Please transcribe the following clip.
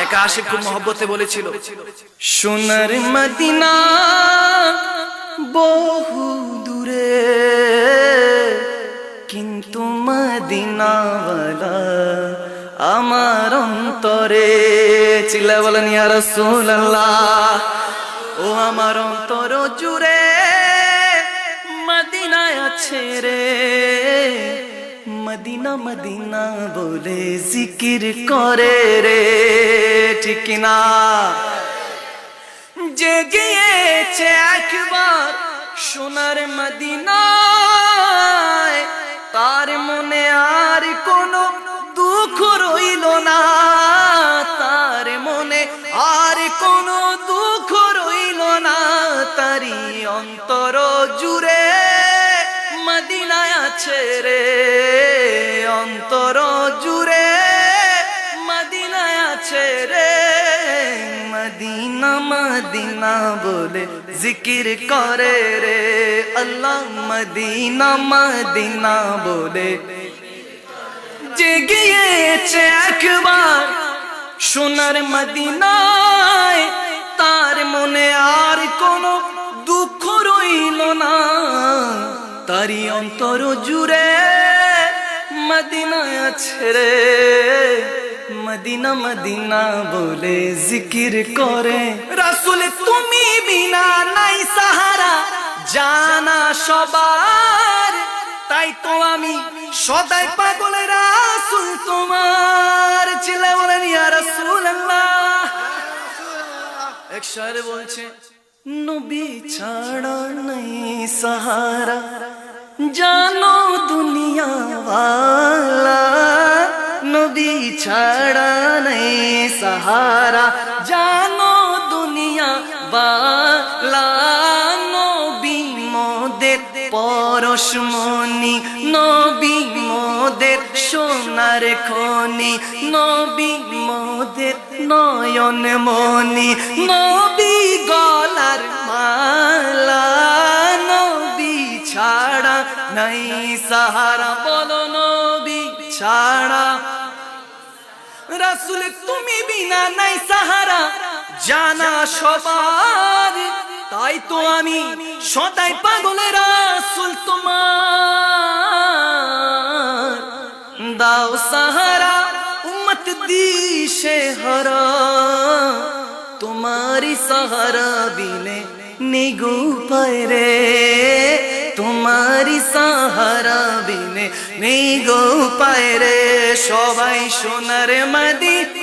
এক আশিক খুব মহব্বতে বলেছিল, সোনার মদিনা বহু দূরে, কিন্তু মদিনাওয়ালা আমার অন্তরে। চিল্লায় বলেন ইয়া রাসূলুল্লাহ। ও আমার অন্তর জুড়ে মদিনায় আছে রে, মদিনা মদিনা বলে জিকির করে রে, ঠিক না? যে গিয়েছে একবার সোনার মদিনায়, তার মনে আর কোনো দুঃখ রইল না, তার মনে আর কোনো দুঃখ রইল না। তারি অন্তর জুড়ে মদিনায় আছে রে, অন্তর জুড়ে মদিনায় আছে রে। মদিনা মদিনা বলে জিকির করে রে আল্লাহ, মদিনা মদিনা বলে। যে গিয়েছে একবার সোনার মদিনায়, তার মনে আর কোনো দুঃখ রইল না, তারি অন্তর জুড়ে মদিনায় আছে রে, মদিনা মদিনা বলে জিকির করে। রাসূল তুমি বিনা নাই সাহারা, জানা সবার, তাই তো আমি সদাই পাগল রাসূল তোমার। চিল্লায় বলেন ইয়া রাসূলুল্লাহ। এক শায়ের বলছে, নবী ছাড়া নাই সাহারা, জানো দুনিয়া ওয়ালা, নবী ছাড়া নাই সাহারা, জানো দুনিয়া ওয়ালা। নবী মোদের পরশমণি, নবী মোদের সোনার খনি, নবী মোদের নয়ন মনি, নবী গলার মালা, নবী ছাড়া নাই সাহারা। বলো নবী ছাড়া। রাসূল তুমি বিনা নাই সাহারা, জানা সবার, তাই তো আমি সদাই পাগল রাসূল তোমার। দাও সাহারা উম্মত দিশে হারা, তোমারি সাহারা বিনে নিগু পায় রে, তোমারি সাহারা বিনে নিগু পায় রে। সবাই সোনার মদিনা